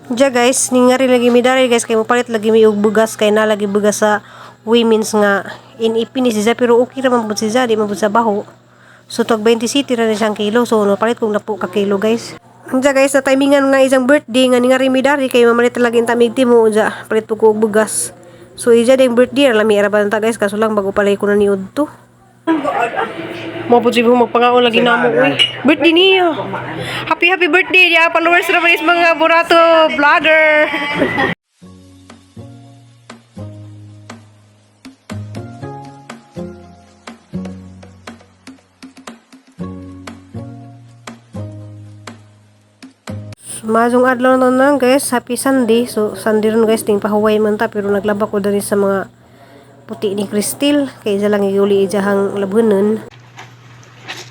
Diya guys, ningari lagi mi dari guys, kay mapalit lagi mi og bugas, kay na lagi bugas sa women's nga inipinis siya, pero okay naman po siya, di man po sa baho. So tag 20 city ra na siyang kilo, so napalit kong napo ka kilo guys. Diya guys, na timingan nga isang birthday nga ningari mi dari, kay mamalit lagi ang tamig timo, diya palit po ko og bugas. So ija ding birthday lami ra ba ta guys, kaso lang bago palay ko na niud to. Mo po siya magpangaon lagi na mo. Birthday niya. Happy birthday ya followers ra manis mga Burato vlogger. Mazong adlaw na nang guys, happy Sunday. So Sunday ron guys, ting pahuway man ta, pero naglaba ko dali sa mga puti ni Cristel, kay isa lang iguli ijahang labunon.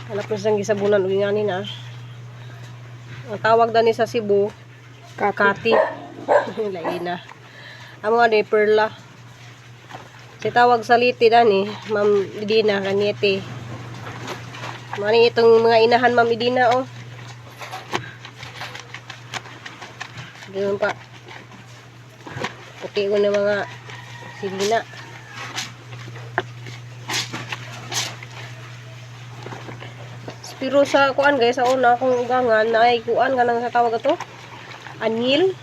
Hanap na siyang gisabunan ug ngani na. Ang tawag dani sa Cebu, Kati. Lain na. Amo nga de Perla. Si tawag sa Liti dani, Ma'am Idina Kaniete. Mani itong mga inahan Ma'am Idina oh. Ganun pa. Puti ko na mga silina. Pero sa kuan guys, sa una akong ugangan na ay kuan nga nang sa tawag ito anyil.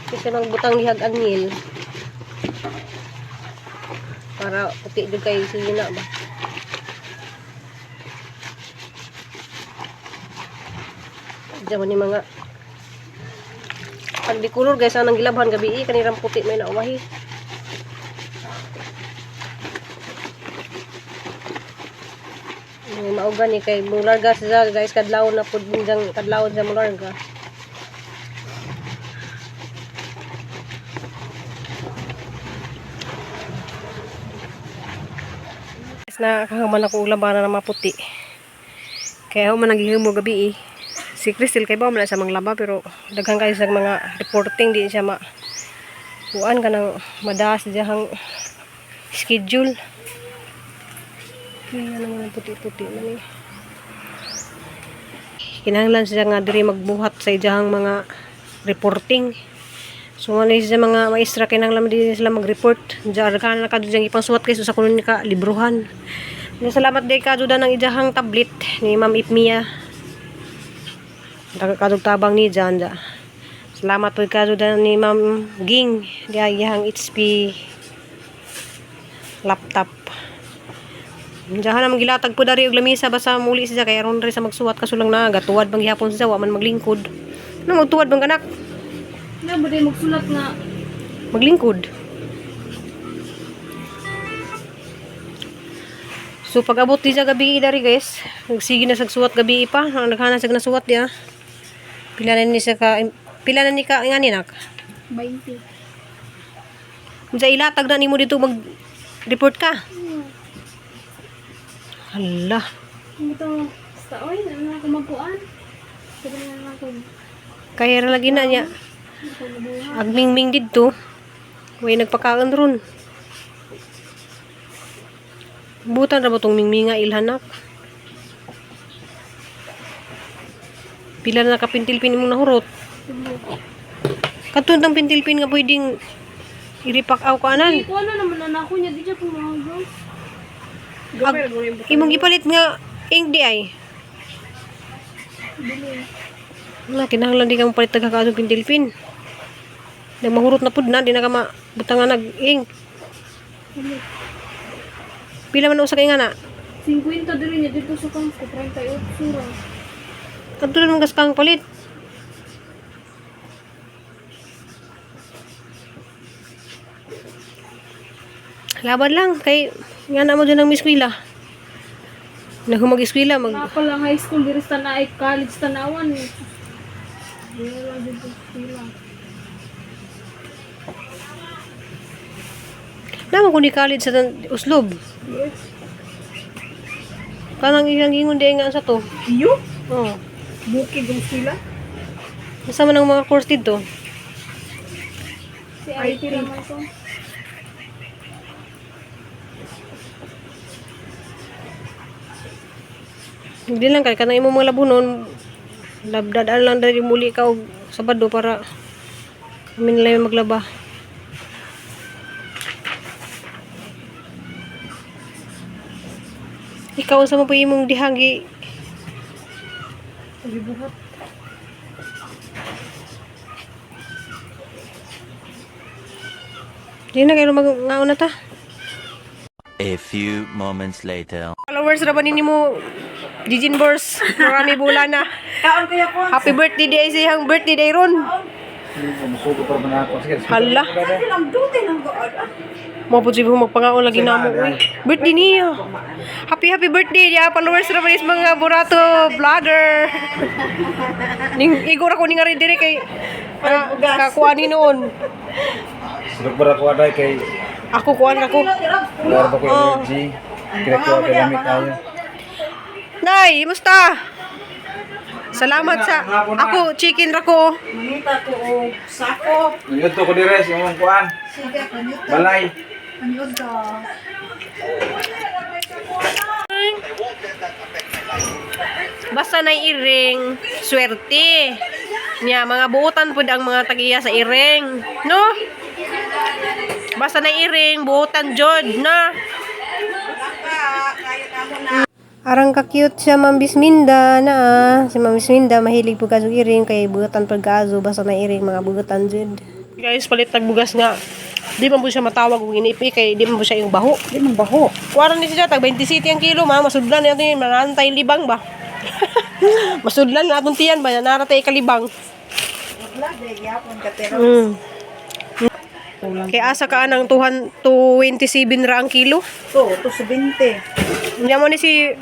Kasi magbutang lihag anyil para puti jud kay silina ba. Diyan ni mga pag di kulor guys, anang gilabhan gabi kanirang puti may nauwahi. Mauga ni kay mularga siya guys, kadlaw na pud minjang kadlaw sa mularga. Guys, nakahaman ako labanan na maputi. Kaya ako man naghihimo gabi Si Cristel kay ba man sa mga laba, pero daghang kayo sa mga reporting di siya kuan kanang madaas diyang schedule. Yan naman puti-puti man kinahanglan siya nga diri magbuhat sa ijahang mga reporting. So ano siya mga maestra kinahanglan din sila mag-report. Diyan ka na kadto diyang ipangsuwat kay sa kuno ni ka libruhan. Salamat day kadto ng ijahang tablet ni Ma'am Ipmia. Kadto tabang ni diyan. Salamat po kadto ni Ma'am Ging diyang HP laptop. Diyan naman gilatag po dari og lamisa basta muli siya kay aron ri sa magsuwat kaso lang na gatuwad bang gihapon siya wa man maglingkod. Nang magtuwad bang kanak? Na ba day magsulat na maglingkod. So pag abot di sa gabi dari guys, nagsige na sagsuwat gabi pa, naghana sa nasuwat dia. Pila na ni ka ngani nak? 20. Unsa ilatag na nimo dito mag report ka? Hala. Ito, sa oy, na ako magkuan. Sabi na ako. Kaya ra lagi na niya. Agmingming didto. Way nagpakaon ron. Butan ra ba tong mingminga ilhanak? Pila na kapintilpin imong nahurot. Katun tang pintilpin nga pwedeng iripak-aw ka anan. Iko na naman na ako niya di siya pumahagos. Imong gipalit nga ink di ay. Wala kinahanglan di ka mapalit nagkakaadong pintilpin. Nang mahurot na pud na di na ka mabutangan nag-ink. Pila man usa kay nga na? 50 diri niya dito sa kang 38 sura. Kadto na gas kang palit. Laban lang kay nga na mo dyan ang eskwela. Nagumag eskwela mag Pala high school diri sa naay college tanawan. Wala dito eskwela. Naman ko ni college sa Uslob. Yes. Kanang ilang gingon di nga sa to. Iyo? Oh. Bukid ang eskwela? Nasama ng mga course dito. Si IT naman ko. Hindi lang kay kanang imong mga labunon labdadaan lang dari muli ka og Sabado para kami nila yung maglaba. Ikaw sa mo po imong dihagi. Gibuhat. Di na kayo mag-ngaon na ta. A few moments later. Followers na ba mo Jijin Bors? Marami bula na. Kaon kaya po. Happy birthday day sa iyang birthday day ron. Hala. Mo po siya magpangaon lagi na mo. Birthday niya. Happy birthday ya followers na ba mga Burato vlogger. Ning igor ako ning ari dire kay kakuha ni noon. Sudah berapa ada kay Ako kuan ako. Wala ba ko energy? Kira-kira ka gamit tayo. Nay, musta? Salamat sa ako chicken ra ko. Manita ko og sako. Nuyod to ko dires yung kuan. Sige, panito. Balay. Panito. Basta na iring swerte. Nya mga buutan pud ang mga tagiya sa iring, no? Basta na iring buutan jod na. Arang ka-cute siya Ma'am Bisminda na si Ma'am Bisminda mahilig po kasong iring kay buutan pagkazo basta na iring mga buutan jud. Guys, palit tagbugas nga. Di man po siya matawag kung inipi kay di man po siya yung baho. Di man baho. Kuwaran ni siya tag 20 city ang kilo ma masudlan natin manantay libang ba. Masudlan na atong tiyan ba naratay kalibang. Wala day yapon ka pero. Kaya asa ka ng 227 ra ang kilo. To 20. Nya mo ni si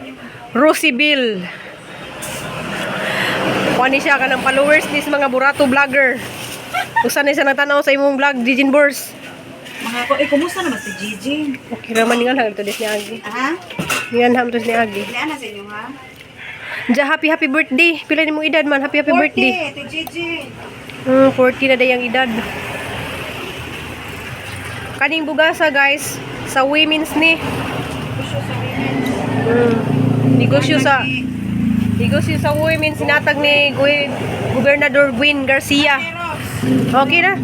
Rosie Bill. Kuha siya ka ng followers ni sa mga Burato vlogger. Usa ni siya nagtanaw sa imong vlog Jijin Bors. Mga ko, kumusta naman si Gigi? Okay raman nga lang ito ni Agi. Ha? Yan ham to ni Agi. Ilan na sa inyo ha? Ja happy birthday. Pila ni mo edad man? Happy birthday. 40, to Gigi. 40 na day ang edad. Kaning bugasa guys sa women's ni. Negosyo sa women's sinatag ni Gobernador Gwen Garcia. Okay na.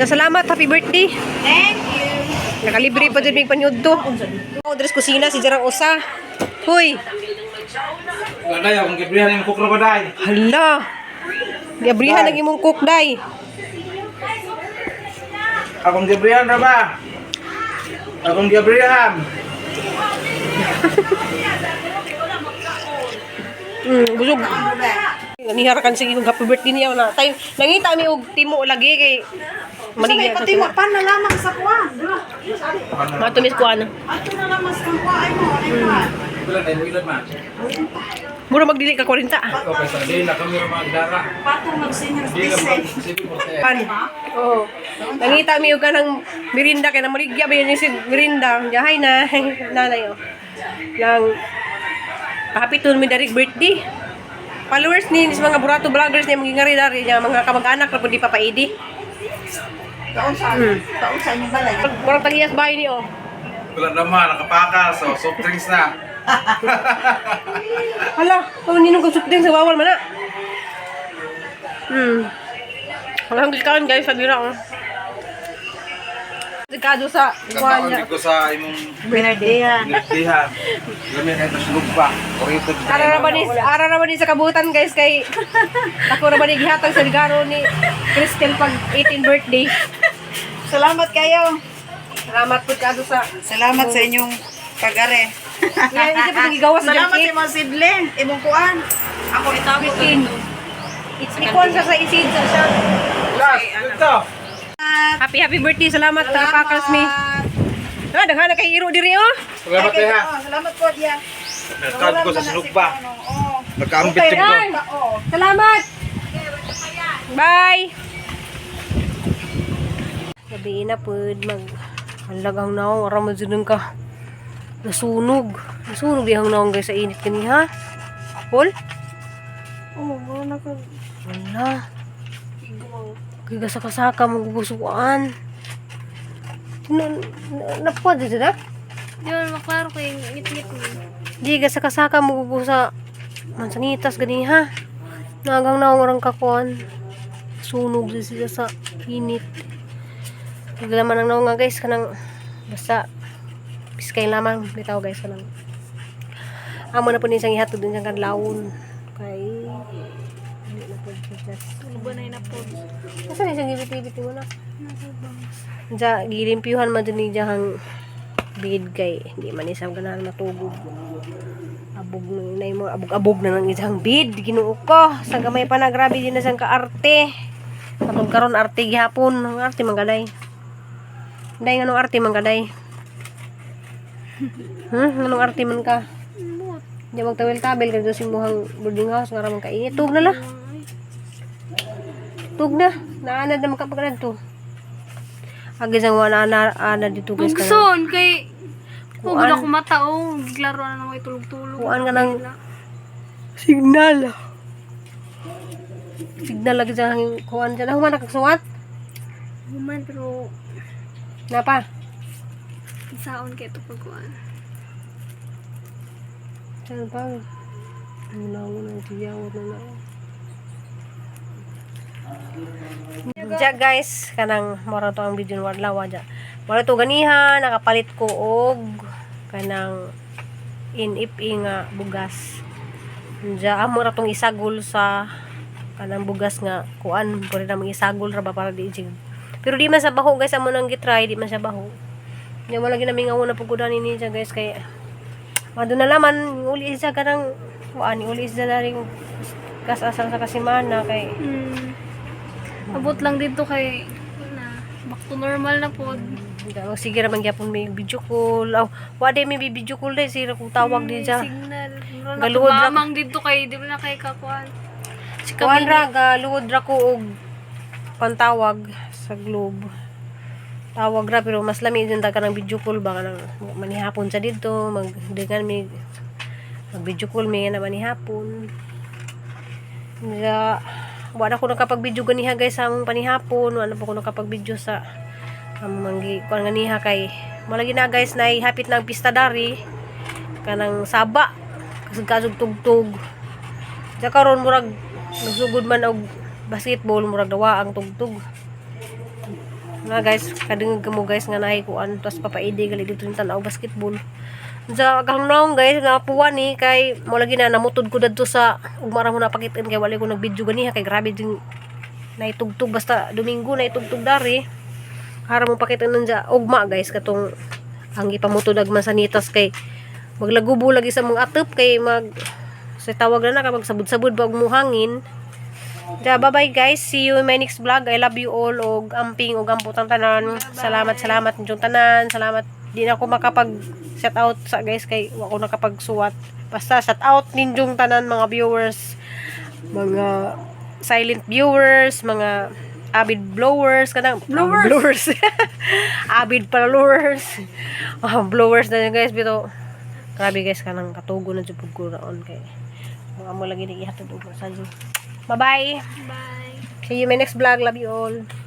Salamat, happy birthday. Thank you. Nakalibre pa dyan may panyod to. Dress kusina si Jarang Osa. Hoy. Wala ya kung gibrihan yung kukro ba dai. Hala. Gabrihan ang imong cook day. Akong gibrihan ra ba? Akong gibrihan. Busog. Niharakan sige kung happy birthday niya na. Tayo nangita mi og timo lagi kay maligya sa Pati mo timo. pan na lamang sa kuwan. Matumis ko ano. Ato na lamang sa kuwan ay mo. Wala na yung ilan man. Mura magdili ka 40. Okay, sa din na kami ra magdara. Patong mag-senior Di ka citizen. mag-sipi mo te. Pan. Oo. Nangita mi og kanang merinda kay na maligya ba yun si merinda. Jahay na nanay oh. Lang happy to mi direct birthday. Followers ni sa mga Burato vloggers niya magingari dari niya mga kamag-anak ra pud di papaidi. Taon sa inyong balay. Murag tagiyas bahay ni oh. Wala naman nakapaka so soft drinks na. Hala, kung ninong kasukding sa bawal man na. Walang kaon guys, sabi na ako. Sikado sa kuha niya. Kataon ko sa imong Birthday yan. nagtihan. Gami na ito sulog pa. Korito. Ara na ba ni sa kabutan guys kay ako na ba ni gihatag sa regalo ni Crystal pag 18 birthday. Salamat kayo. Salamat po kado sa Salamat sa inyong pag-are. yan isa pa gigawas sa Salamat sa cake. mga sidlin. Imong kuan. Ako itawag ko. It's ikon sa isid sa siya. Last, ito. Happy birthday. Salamat sa pakas mi. Ah, daghan na kay iro diri oh. Salamat Ay, ha. salamat po diya. Nagkad ko sa sulog pa. Oo. Nagkaambit ko. Ay, Oo. salamat. Bye. Sabihin na po, halagang naong, aramadzunan ka. Nasunog dihang naong guys sa init kaniha. Paul? Oo, wala ka. Wala. Kaya sa kasaka magugusuan. Napod dito na? Di ba maklaro ko yung ngit-ngit mo? Di ka sa kasaka magugusa. Mansanitas ganiha. Nagang na orang kakuan. Sunog sila sa init. Naglaman ang naunga guys kanang basta piskay lamang bitaw guys kanang. Amo na po ni isang ihatod din siyang kadlawon. Kay hindi na po siya. Tulubanay na po. Asa ni isang gibit-gibit mo na? Diya, gilimpyuhan man dun ni diyang bid kay hindi man isang ganahan matugog. Abog nang inay mo, abog-abog na ng isang bid. Ginoo ko. Sa gamay pa na, grabe din na siyang kaarte. Katong karon arte gihapon. Ang arte manggaday. Day nga nung arte manggaday. Anong arte man ka? Diya magtawil-tabel ka doon simuhang boarding house. Nga ramang kainit. Tug na la. Tug na. Naanad na makapagranad to. Agi sang wala ana dito guys. Bugson kay oh, wala ko mata oh. Giglaro na naman tulog-tulog. Kuan ka ng signal. Signal lagi sa kuan dyan. Human nakagsuwat? Human pero Napa? isaon kay ito pagkuan. Saan pa? Muna ko nang siyawat na na. Diya guys, kanang mora to ang video ng lawa dya. Mora to ganiha, nakapalit ko og kanang in-ipi nga bugas. Diya, mora tong isagol sa kanang bugas nga kuan. Pwede namang isagol ra ba para di jig. Pero di man sa baho guys, amo nang gitry, di man sa baho. Diya mo lagi namin nga una pagkudanin ni siya guys, kaya madun na laman, uli siya kanang kuan, uli siya na rin kasasang sa kasimana kay Abot lang dito kay na back to normal na po. sige ra man gyapon may video call. Aw, wa day may video call day sira kung tawag di siya. Signal. Galuod ra. Mamang dito kay di mo na kay kakuan. Si Kuan kami ra galuod ra ko og pantawag sa Globe. Tawag ra pero mas lami din ta kanang video call baka nang manihapon sa dito magdengan mi mag video call mi nga na manihapon. Ya wala ko nakapag-video ganiha guys sa among panihapon, wala pa ko nakapag-video sa among kuan ganiha kay malagi na guys na hapit na ang pista dari kanang saba kasug tugtog. Sa karon murag nagsugod man og basketball murag dawa ang tugtog. Na guys, kadungog mo guys nga naay kuan tas papaidi gali dito ni tan-aw basketball. Sa kahangnaong guys nga puwan ni kay mo lagi na namutod ko dadto sa ugmara mo napakitin kay wala ko nag-video ganiha kay grabe din naitugtog basta Domingo naitugtog dari. Para mo pakitin nanja ugma guys katong ang ipamutod ag masanitas kay maglagubo lagi sa mga atop kay mag sa tawag na kapag sabud-sabud ba og muhangin. Ja, bye-bye guys. See you in my next vlog. I love you all og amping og amputang tanan. Salamat ninyong tanan. Salamat. Di na ako makapag shout out sa guys kay wa ko nakapagsuwat. Basta shout out ninyong tanan mga viewers, mga silent viewers, mga avid blowers kanang blowers. Avid followers. Blowers na yun guys bito. Grabe guys kanang katugo na jud pud ko raon kay mo lagi ni ihatod og sa Bye-bye. bye. See you in my next vlog. Love you all.